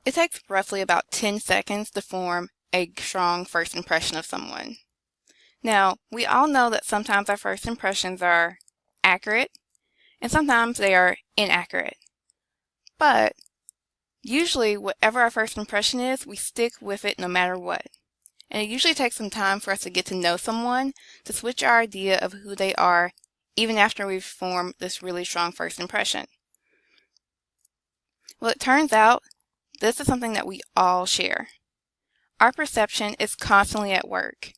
It takes roughly about 10 seconds to form a strong first impression of someone. Now, we all know that sometimes our first impressions are accurate and sometimes they are inaccurate. But usually, whatever our first impression is, we stick with it no matter what. And it usually takes some time for us to get to know someone to switch our idea of who they are even after we've formed this really strong first impression. Well, it turns out this is something that we all share. Our perception is constantly at work.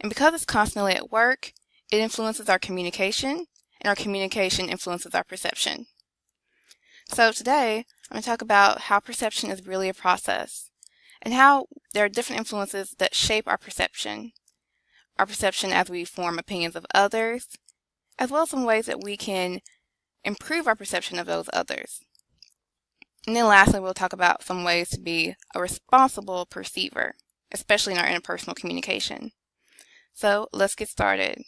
And because it's constantly at work, it influences our communication, and our communication influences our perception. So today, I'm going to talk about how perception is really a process, and how there are different influences that shape our perception as we form opinions of others, as well as some ways that we can improve our perception of those others. And then lastly, we'll talk about some ways to be a responsible perceiver, especially in our interpersonal communication. So let's get started.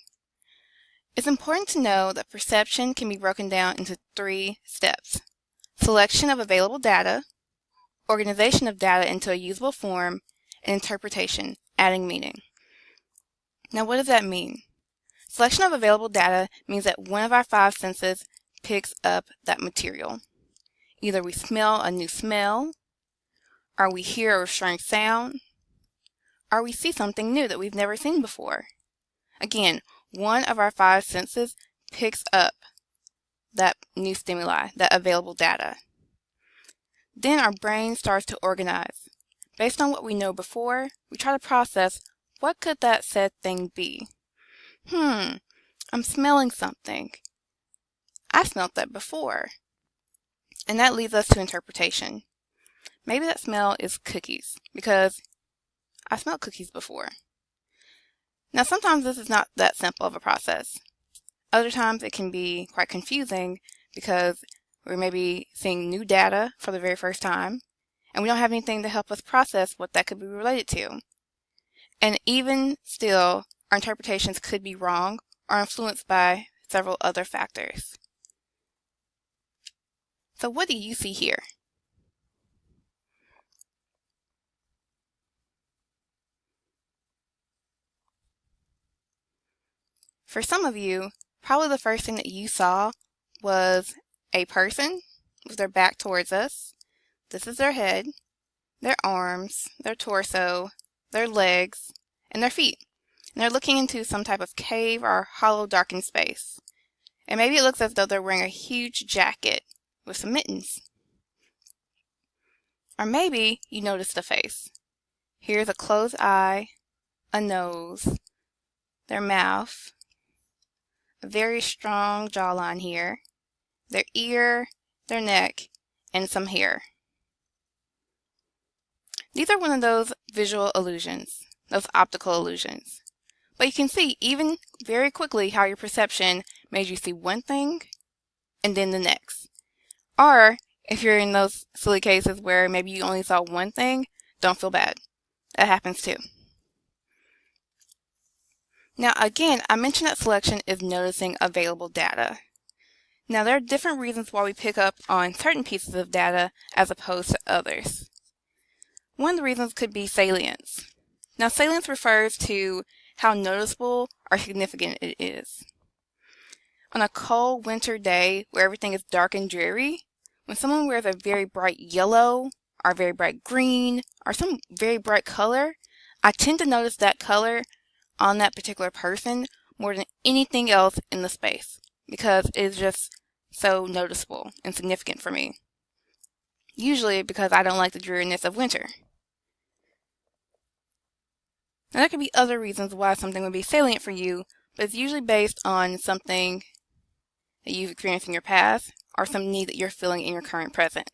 It's important to know that perception can be broken down into 3 steps: selection of available data, organization of data into a usable form, and interpretation, adding meaning. Now, what does that mean? Selection of available data means that one of our 5 senses picks up that material. Either we smell a new smell, or we hear a strange sound, or we see something new that we've never seen before. Again, one of our 5 senses picks up that new stimuli, that available data. Then our brain starts to organize. Based on what we know before, we try to process, what could that said thing be? I'm smelling something. I smelled that before. And that leads us to interpretation. Maybe that smell is cookies, because I smelled cookies before. Now, sometimes this is not that simple of a process. Other times it can be quite confusing because we're maybe seeing new data for the very first time, and we don't have anything to help us process what that could be related to. And even still, our interpretations could be wrong or influenced by several other factors. So what do you see here? For some of you, probably the first thing that you saw was a person with their back towards us. This is their head, their arms, their torso, their legs, and their feet. And they're looking into some type of cave or hollow darkened space. And maybe it looks as though they're wearing a huge jacket with some mittens. Or maybe you notice the face. Here's a closed eye, a nose, their mouth, a very strong jawline here, their ear, their neck, and some hair. These are one of those visual illusions, those optical illusions. But you can see even very quickly how your perception made you see one thing and then the next. Or if you're in those silly cases where maybe you only saw one thing, don't feel bad. That happens too. Now again, I mentioned that selection is noticing available data. Now there are different reasons why we pick up on certain pieces of data as opposed to others. One of the reasons could be salience. Now salience refers to how noticeable or significant it is. On a cold winter day where everything is dark and dreary, when someone wears a very bright yellow or very bright green or some very bright color, I tend to notice that color on that particular person more than anything else in the space because it is just so noticeable and significant for me. Usually because I don't like the dreariness of winter. Now there could be other reasons why something would be salient for you, but it's usually based on something that you've experienced in your past or some need that you're feeling in your current present.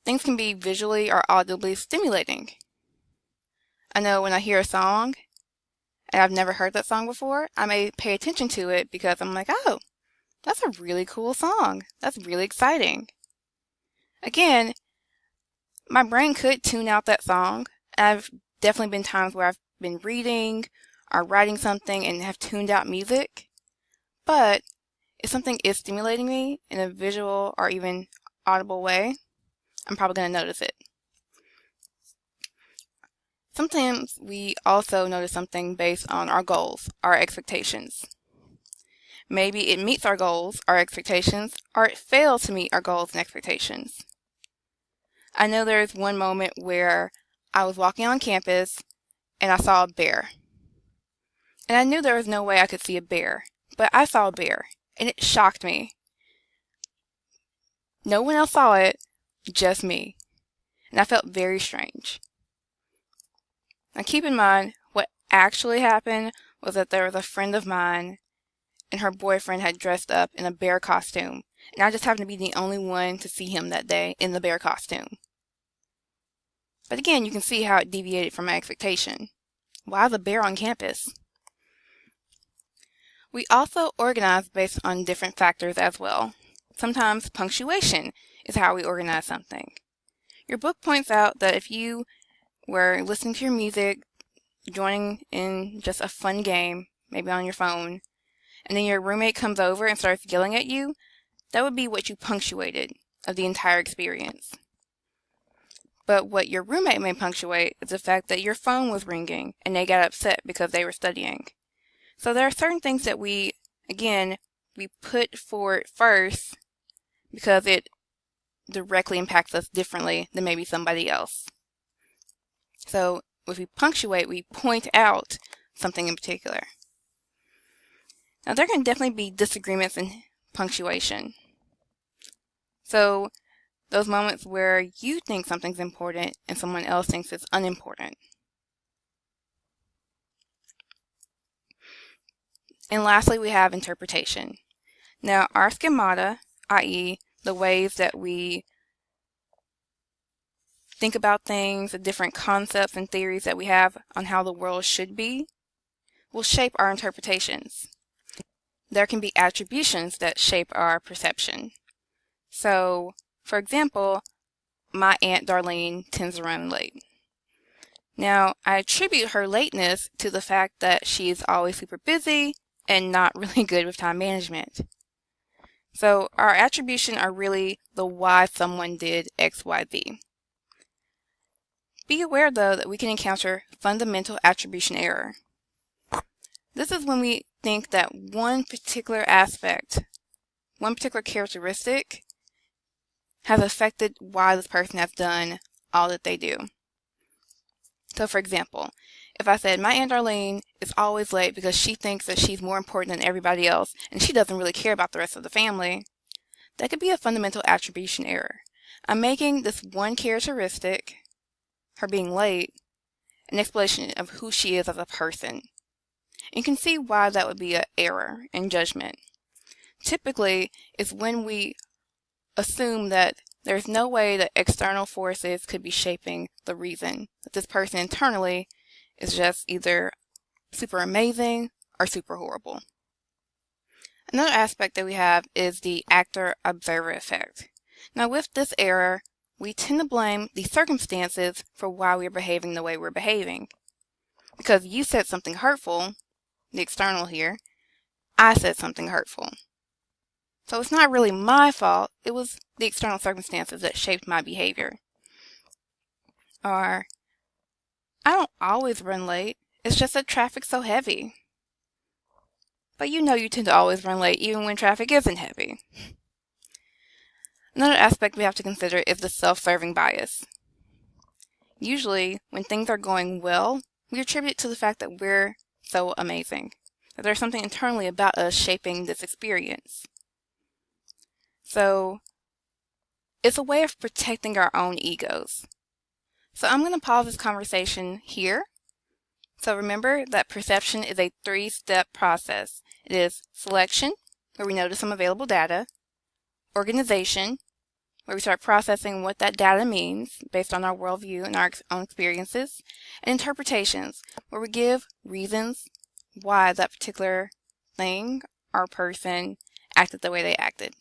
Things can be visually or audibly stimulating. I know when I hear a song and I've never heard that song before, I may pay attention to it because I'm like, oh, that's a really cool song. That's really exciting. Again, my brain could tune out that song. I've definitely been times where I've been reading or writing something and have tuned out music. But if something is stimulating me in a visual or even audible way, I'm probably going to notice it. Sometimes we also notice something based on our goals, our expectations. Maybe it meets our goals, our expectations, or it fails to meet our goals and expectations. I know there's one moment where I was walking on campus and I saw a bear. And I knew there was no way I could see a bear, but I saw a bear, and it shocked me. No one else saw it, just me. And I felt very strange. Now keep in mind, what actually happened was that there was a friend of mine and her boyfriend had dressed up in a bear costume, and I just happened to be the only one to see him that day in the bear costume. But again, you can see how it deviated from my expectation. Why the bear on campus? We also organize based on different factors as well. Sometimes punctuation is how we organize something. Your book points out that if you were listening to your music, joining in just a fun game, maybe on your phone, and then your roommate comes over and starts yelling at you, that would be what you punctuated of the entire experience. But what your roommate may punctuate is the fact that your phone was ringing and they got upset because they were studying. So there are certain things that we put forward first because it directly impacts us differently than maybe somebody else. So if we punctuate, we point out something in particular. Now there can definitely be disagreements in punctuation. So those moments where you think something's important and someone else thinks it's unimportant. And lastly, we have interpretation. Now our schemata, i.e. the ways that we think about things, the different concepts and theories that we have on how the world should be, will shape our interpretations. There can be attributions that shape our perception. So, for example, my Aunt Darlene tends to run late. Now, I attribute her lateness to the fact that she is always super busy and not really good with time management. So, our attribution are really the why someone did X, Y, Z. Be aware, though, that we can encounter fundamental attribution error. This is when we think that one particular aspect, one particular characteristic, has affected why this person has done all that they do. So, for example, if I said, my Aunt Darlene is always late because she thinks that she's more important than everybody else and she doesn't really care about the rest of the family, that could be a fundamental attribution error. I'm making this one characteristic, her being late, an explanation of who she is as a person. You can see why that would be an error in judgment. Typically, it's when we assume that there's no way that external forces could be shaping the reason that this person internally is just either super amazing or super horrible. Another aspect that we have is the actor-observer effect. Now with this error, we tend to blame the circumstances for why we're behaving the way we're behaving. Because you said something hurtful, the external here, I said something hurtful. So it's not really my fault, it was the external circumstances that shaped my behavior. Or, I don't always run late, it's just that traffic's so heavy. But you know you tend to always run late even when traffic isn't heavy. Another aspect we have to consider is the self-serving bias. Usually, when things are going well, we attribute it to the fact that we're so amazing, that there's something internally about us shaping this experience. So, it's a way of protecting our own egos. So I'm going to pause this conversation here. So remember that perception is a 3-step process. It is selection, where we notice some available data, organization, where we start processing what that data means based on our worldview and our own experiences, and interpretations, where we give reasons why that particular thing or person acted the way they acted.